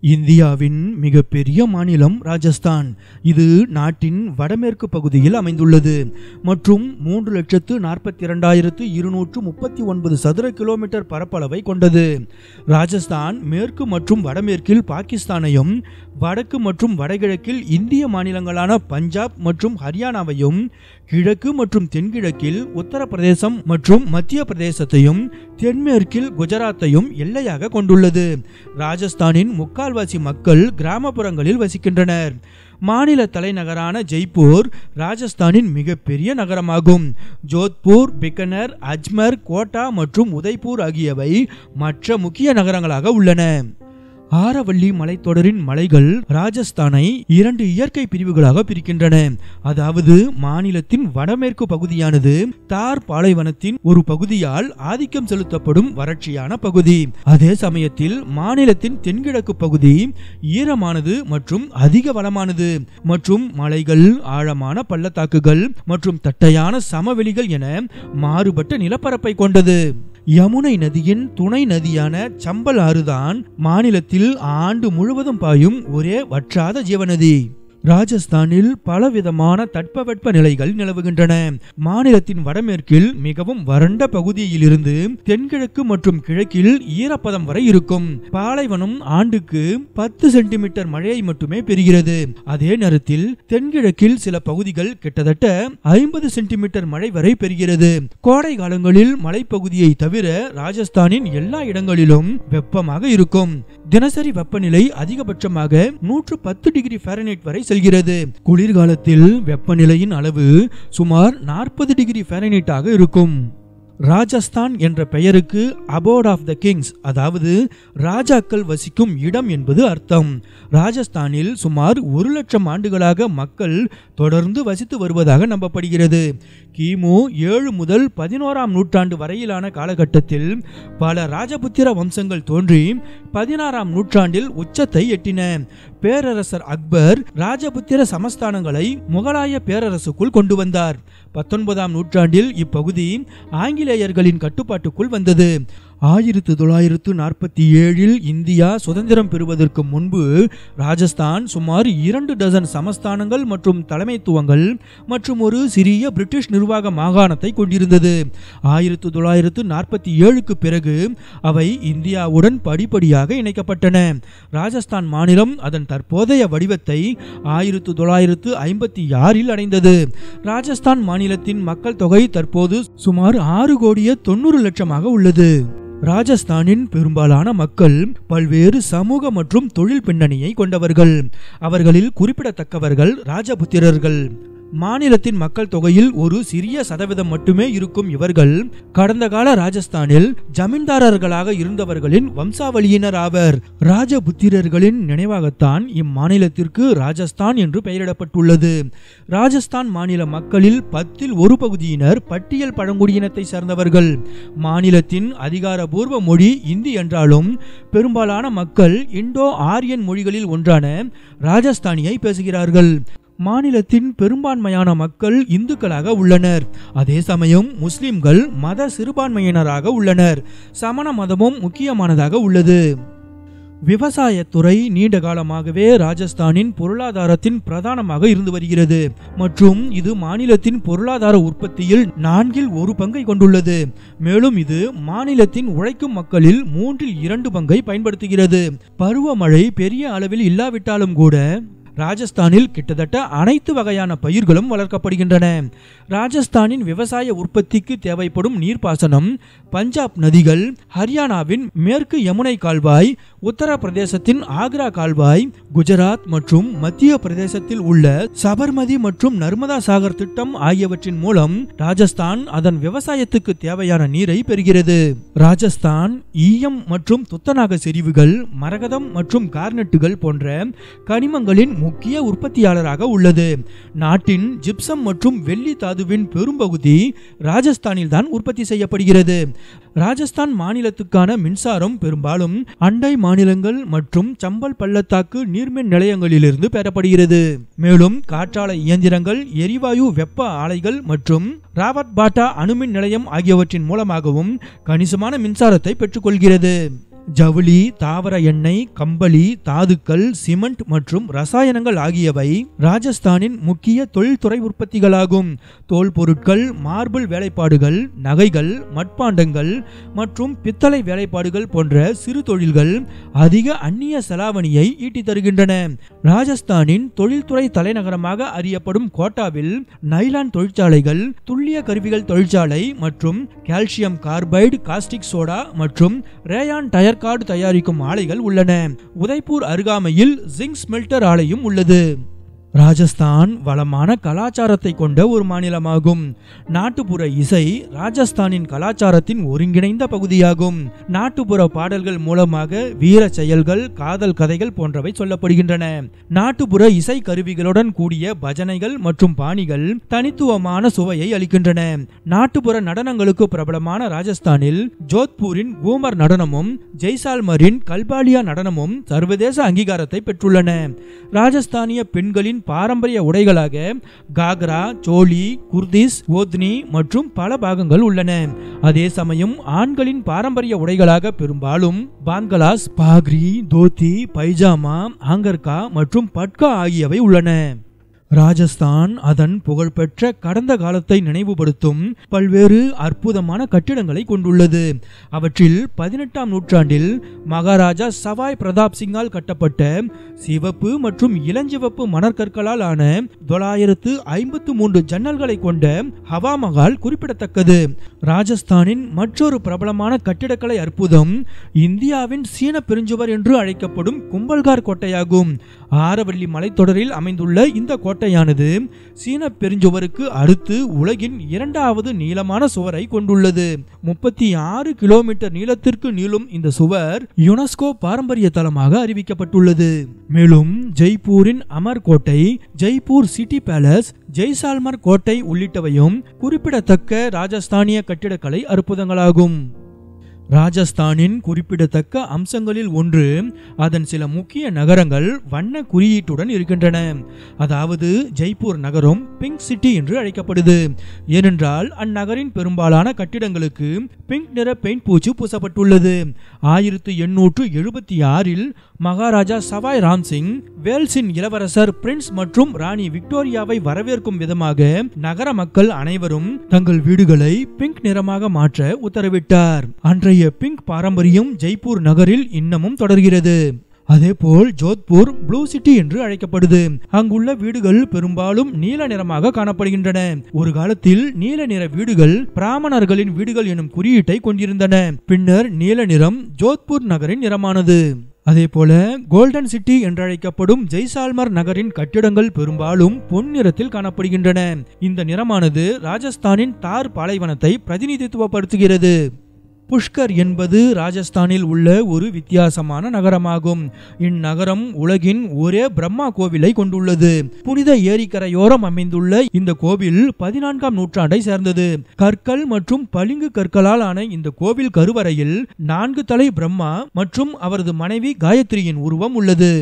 இந்தியாவின் மிகப்பெரிய மாநிலம் ராஜஸ்தான். இது நாட்டின் வடமேற்கு பகுதியில் அமைந்துள்ளது மற்றும் 3,42,239 சதுர கிலோமீட்டர் பரப்பளவை கொண்டது. ராஜஸ்தான் மேற்கு மற்றும் வடமேற்கில் பாகிஸ்தானையும், வடக்கு மற்றும் வடகிழக்கில் இந்திய மாநிலங்களான பஞ்சாப் மற்றும் ஹரியானாவையும், கிழக்கு மற்றும் தென்கிழக்கில் உத்தரப்பிரதேசம் மற்றும் மத்திய பிரதேசத்தையும், தென்மேற்கில் குஜராத்தையும் எல்லையாக கொண்டுள்ளது. ராஜஸ்தானின் முக்கால்வாசி மக்கள் கிராமப்புறங்களில் வசிக்கின்றனர். மாநில தலைநகரான ஜெய்ப்பூர் ராஜஸ்தானின் மிகப்பெரிய நகரமாகும். ஜோத்பூர், பிக்கனர், அஜ்மர், கோட்டா மற்றும் உதய்பூர் ஆகியவை மற்ற முக்கிய நகரங்களாக உள்ளன. ஆரவல்லி மலைத்தொடரின் மலைகள் ராஜஸ்தானை 2 இயற்கை பிரிவுகளாக பிரிக்கின்றன. அதாவது மாநிலத்தின் வடமேற்கு பகுதியானது தார் பாலைவனத்தின் ஒரு பகுதியால் ஆதிக்கம் செலுத்தப்படும் வறட்சியான பகுதி. அதே சமயத்தில் மாநிலத்தின் தென்கிழக்கு பகுதி ஈரமானது மற்றும் அதிக வளமானது மற்றும் மலைகள், ஆழமான பள்ளத்தாக்குகள் மற்றும் தட்டையான சமவெளிகள் என மாறுபட்ட நிலப்பரப்பை கொண்டது. யமுனை நதியின் துணை நதியான சம்பல் ஆறுதான் மாநிலத்தில் ஆண்டு முழுவதும் பாயும் ஒரே வற்றாத ஜீவநதி. ராஜஸ்தானில் பலவிதமான தட்பவெட்ப நிலைகள் நிலவுகின்றன. மாநிலத்தின் வடமேற்கில் மிகவும் வறண்ட பகுதியிலிருந்து தென்கிழக்கு மற்றும் கிழக்கில் ஈரப்பதம் வரை இருக்கும். பாலைவனம் ஆண்டுக்கு 10 சென்டிமீட்டர் மழையை மட்டுமே பெறுகிறது. அதே நேரத்தில் தென்கிழக்கில் சில பகுதிகள் கிட்டத்தட்ட 50 சென்டிமீட்டர் மழை வரை பெறுகிறது. கோடை காலங்களில் மலைப்பகுதியை தவிர ராஜஸ்தானின் எல்லா இடங்களிலும் வெப்பமாக இருக்கும். தினசரி வெப்பநிலை அதிகபட்சமாக 110 டிகிரி ஃபாரன்ஹீட் வரை செல்கிறது. குளிர்காலத்தில் வெப்பநிலையின் அளவு சுமார் 40 டிகிரி ஃபாரன்ஹீட் ஆக இருக்கும். ராஜஸ்தான் என்ற பெயருக்கு அபோர்ட் ஆஃப் த கிங்ஸ், அதாவது ராஜாக்கள் வசிக்கும் இடம் என்பது அர்த்தம். ராஜஸ்தானில் சுமார் 1 லட்சம் ஆண்டுகளாக மக்கள் தொடர்ந்து வசித்து வருவதாக நம்பப்படுகிறது. கிமு 7 முதல் 11ஆம் நூற்றாண்டு வரையிலான காலகட்டத்தில் பல ராஜபுத்திர வம்சங்கள் தோன்றி 16ஆம் நூற்றாண்டில் உச்சத்தை எட்டின. பேரரசர் அக்பர் ராஜபுத்திர சமஸ்தானங்களை முகலாய பேரரசுக்குள் கொண்டு வந்தார். 19ஆம் நூற்றாண்டில் இப்பகுதி ஆங்கிலேயர்களின் கட்டுப்பாட்டுக்குள் வந்தது. 1947இல் இந்தியா சுதந்திரம் பெறுவதற்கு முன்பு ராஜஸ்தான் சுமார் 2 டஜன் சமஸ்தானங்கள் மற்றும் தலைமைத்துவங்கள் மற்றும் ஒரு சிறிய பிரிட்டிஷ் நிர்வாக மாகாணத்தை கொண்டிருந்தது. 1947க்கு பிறகு அவை இந்தியாவுடன் படிப்படியாக இணைக்கப்பட்டன. ராஜஸ்தான் மாநிலம் அதன் தற்போதைய வடிவத்தை 1956இல் அடைந்தது. ராஜஸ்தான் மாநிலத்தின் மக்கள் தொகை தற்போது சுமார் 6,90,00,000 உள்ளது. ராஜஸ்தானின் பெரும்பாலான மக்கள் பல்வேறு சமூக மற்றும் தொழில் பின்னணியை கொண்டவர்கள். அவர்களில் குறிப்பிடத்தக்கவர்கள் ராஜபுத்திரர்கள். மாநிலத்தின் மக்கள் தொகையில் ஒரு சிறிய சதவீதம் மட்டுமே இருக்கும் இவர்கள் கடந்த கால ராஜஸ்தானில் ஜமீன்தாரர்களாக இருந்தவர்களின் வம்சாவளியினர் ஆவர். ராஜபுத்திரர்களின் நினைவாகத்தான் இம்மாநிலத்திற்கு ராஜஸ்தான் என்று பெயரிடப்பட்டுள்ளது. ராஜஸ்தான் மாநில மக்களில் 10ல் 1 பகுதியினர் பட்டியல் பழங்குடியினத்தை சேர்ந்தவர்கள். மாநிலத்தின் அதிகாரபூர்வ மொழி இந்தி என்றாலும் பெரும்பாலான மக்கள் இண்டோ ஆரியன் மொழிகளில் ஒன்றான ராஜஸ்தானியை பேசுகிறார்கள். மாநிலத்தின் பெரும்பான்மையான மக்கள் இந்துக்களாக உள்ளனர். அதே சமயம் முஸ்லிம்கள் மத சிறுபான்மையினராக உள்ளனர். சமண மதமும் முக்கியமானதாக உள்ளது. விவசாயத்துறை நீண்ட காலமாகவே ராஜஸ்தானின் பொருளாதாரத்தின் பிரதானமாக இருந்து வருகிறது மற்றும் இது மாநிலத்தின் பொருளாதார உற்பத்தியில் 4ல் 1 பங்கை கொண்டுள்ளது. மேலும் இது மாநிலத்தின் உழைக்கும் மக்களில் 3ல் 2 பங்கை பயன்படுத்துகிறது. பருவமழை பெரிய அளவில் இல்லாவிட்டாலும் கூட ராஜஸ்தானில் கிட்டத்தட்ட அனைத்து வகையான பயிர்களும் வளர்க்கப்படுகின்றன. ராஜஸ்தானின் விவசாய உற்பத்திக்கு தேவைப்படும் நீர்ப்பாசனம் பஞ்சாப் நதிகள், ஹரியானாவின் மேற்கு யமுனை கால்வாய், உத்தரப்பிரதேசத்தின் ஆக்ரா கால்வாய், குஜராத் மற்றும் மத்திய பிரதேசத்தில் உள்ள சபர்மதி மற்றும் நர்மதா சாகர் திட்டம் ஆகியவற்றின் மூலம் ராஜஸ்தான் அதன் விவசாயத்துக்கு தேவையான நீரை பெறுகிறது. ராஜஸ்தான் ஈயம் மற்றும் துத்தநாக செறிவுகள், மரகதம் மற்றும் கார்னட்டுகள் போன்ற கனிமங்களின் முக்கிய உற்பத்தியாளராக உள்ளது. நாட்டின் ஜிப்சம் மற்றும் வெள்ளி தாதுவின் பெரும்பகுதி ராஜஸ்தானில் தான் உற்பத்தி செய்யப்படுகிறது. ராஜஸ்தான் மாநிலத்துக்கான மின்சாரம் பெரும்பாலும் அண்டை மாநிலங்கள் மற்றும் சம்பல் பள்ளத்தாக்கு நீர்மின் நிலையங்களிலிருந்து பெறப்படுகிறது. மேலும் காற்றாலை இயந்திரங்கள், எரிவாயு வெப்ப ஆலைகள் மற்றும் ராவத்பாட்டா அணுமின் நிலையம் ஆகியவற்றின் மூலமாகவும் கணிசமான மின்சாரத்தை பெற்றுக்கொள்கிறது. ஜவுளி, தாவர எண்ணெய், கம்பளி, தாதுக்கள், சிமெண்ட் மற்றும் ரசாயனங்கள் ஆகியவை ராஜஸ்தானின் முக்கிய தொழில்துறை உற்பத்திகளாகும். தோல் பொருட்கள், மார்பிள் வேலைப்பாடுகள், நகைகள், மட்பாண்டங்கள் மற்றும் பித்தளை வேலைப்பாடுகள் போன்ற சிறு தொழில்கள் அதிக அந்நிய செலாவணியை ஈட்டி தருகின்றன. ராஜஸ்தானின் தொழில்துறை தலைநகரமாக அறியப்படும் கோட்டாவில் நைலான் தொழிற்சாலைகள், துல்லிய கருவிகள் தொழிற்சாலை மற்றும் கால்சியம் கார்பைடு, காஸ்டிக் சோடா மற்றும் ரேயான் டயர் கார்டு தயாரிக்கும் ஆலைகள் உள்ளன. உதய்பூர் அருகாமையில் ஜிங்க் ஸ்மெல்டர் ஆலையும் உள்ளது. ராஜஸ்தான் வளமான கலாச்சாரத்தை கொண்ட ஒரு மாநிலமாகும். நாட்டுப்புற இசை ராஜஸ்தானின் கலாச்சாரத்தின் ஒருங்கிணைந்த பகுதியாகும். நாட்டுப்புற பாடல்கள் மூலமாக வீர செயல்கள், காதல் கதைகள் போன்றவை சொல்லப்படுகின்றன. நாட்டுப்புற இசை கருவிகளுடன் கூடிய பஜனைகள் மற்றும் பாணிகள் தனித்துவமான சுவையை அளிக்கின்றன. நாட்டுப்புற நடனங்களுக்கு பிரபலமான ராஜஸ்தானில் ஜோத்பூரின் கூமர் நடனமும் ஜெய்சால்மரின் கல்பாலியா நடனமும் சர்வதேச அங்கீகாரத்தை பெற்றுள்ளன. ராஜஸ்தானிய பெண்களின் பாரம்பரிய உடைகளாக காக்ரா, சோலி, குர்திஸ், ஓத்னி மற்றும் பல பாகங்கள் உள்ளன. அதே சமயம் ஆண்களின் பாரம்பரிய உடைகளாக பெரும்பாலும் பான்கலாஸ், பாக்ரி, தோத்தி, பைஜாமா, ஆங்கர்கா மற்றும் பட்கா ஆகியவை உள்ளன. ராஜஸ்தான் அதன் புகழ்பெற்ற கடந்த காலத்தை நினைவுபடுத்தும் பல்வேறு அற்புதமான கட்டிடங்களை கொண்டுள்ளது. அவற்றில் 18ஆம் நூற்றாண்டில் மகாராஜா சவாய் பிரதாப் சிங்கால் கட்டப்பட்ட சிவப்பு மற்றும் இளஞ்சிவப்பு மணற்கற்களால் ஆன 953 ஜன்னல்களை கொண்ட ஹவா மஹால் குறிப்பிடத்தக்கது. ராஜஸ்தானின் மற்றொரு பிரபலமான கட்டிடக்கலை அற்புதம் இந்தியாவின் சீன பெருஞ்சுவர் என்று அழைக்கப்படும் கும்பல்கார் கோட்டையாகும். ஆரவல்லி மலைத்தொடரில் அமைந்துள்ள இந்த கோட்டையானது சீன பெருஞ்சுவருக்கு அடுத்து உலகின் 2வது நீளமான சுவரை கொண்டுள்ளது. 36 கிலோமீட்டர் நீளத்திற்கு நீளும் இந்த சுவர் யுனெஸ்கோ பாரம்பரிய தலமாக அறிவிக்கப்பட்டுள்ளது. மேலும் ஜெய்ப்பூரின் அமர் கோட்டை, ஜெய்ப்பூர் சிட்டி பேலஸ், ஜெய்சால்மர் கோட்டை உள்ளிட்டவையும் குறிப்பிடத்தக்க ராஜஸ்தானிய கட்டிடக்கலை அற்புதங்களாகும். ராஜஸ்தானின் குறிப்பிடத்தக்க அம்சங்களில் ஒன்று அதன் சில முக்கிய நகரங்கள் வண்ண குறியீட்டுடன் இருக்கின்றன. அதாவது ஜெய்ப்பூர் நகரம் பிங்க் சிட்டி என்று அழைக்கப்படுது. ஏனென்றால் அந்நகரின் பெரும்பாலான கட்டிடங்களுக்கு பிங்க் நிற பெயிண்ட் பூச்சு பூசப்பட்டுள்ளது. 1876இல் மகாராஜா சவாய் ராம்சிங் வேல்ஸின் இளவரசர் பிரின்ஸ் மற்றும் ராணி விக்டோரியாவை வரவேற்கும் விதமாக நகர மக்கள் அனைவரும் தங்கள் வீடுகளை பிங்க் நிறமாக மாற்ற உத்தரவிட்டார். அன்றைய பிங்க் பாரம்பரியம் ஜெய்ப்பூர் நகரில் இன்னமும் தொடர்கிறது. அதேபோல் ஜோத்பூர் ப்ளூ சிட்டி என்று அழைக்கப்படுது. அங்குள்ள வீடுகள் பெரும்பாலும் நீல நிறமாக காணப்படுகின்றன. ஒரு காலத்தில் நீல நிற வீடுகள் பிராமணர்களின் வீடுகள் எனும் குறியீட்டை கொண்டிருந்தன. பின்னர் நீல நிறம் ஜோத்பூர் நகரின் நிறமானது. அதேபோல கோல்டன் சிட்டி என்றழைக்கப்படும் ஜெய்சால்மர் நகரின் கட்டிடங்கள் பெரும்பாலும் பொன் நிறத்தில் காணப்படுகின்றன. இந்த நிறமானது ராஜஸ்தானின் தார் பாலைவனத்தை பிரதிநிதித்துவப்படுத்துகிறது. புஷ்கர் என்பது ராஜஸ்தானில் உள்ள ஒரு வித்தியாசமான நகரமாகும். இந்நகரம் உலகின் ஒரே பிரம்மா கோவிலை கொண்டுள்ளது. புனித ஏரிக்கரையோரம் அமைந்துள்ள இந்த கோவில் 14ஆம் நூற்றாண்டை சேர்ந்தது. கற்கள் மற்றும் பளிங்கு கற்களால் ஆன இந்த கோவில் கருவறையில் 4 தலை பிரம்மா மற்றும் அவரது மனைவி காயத்ரியின் உருவம் உள்ளது.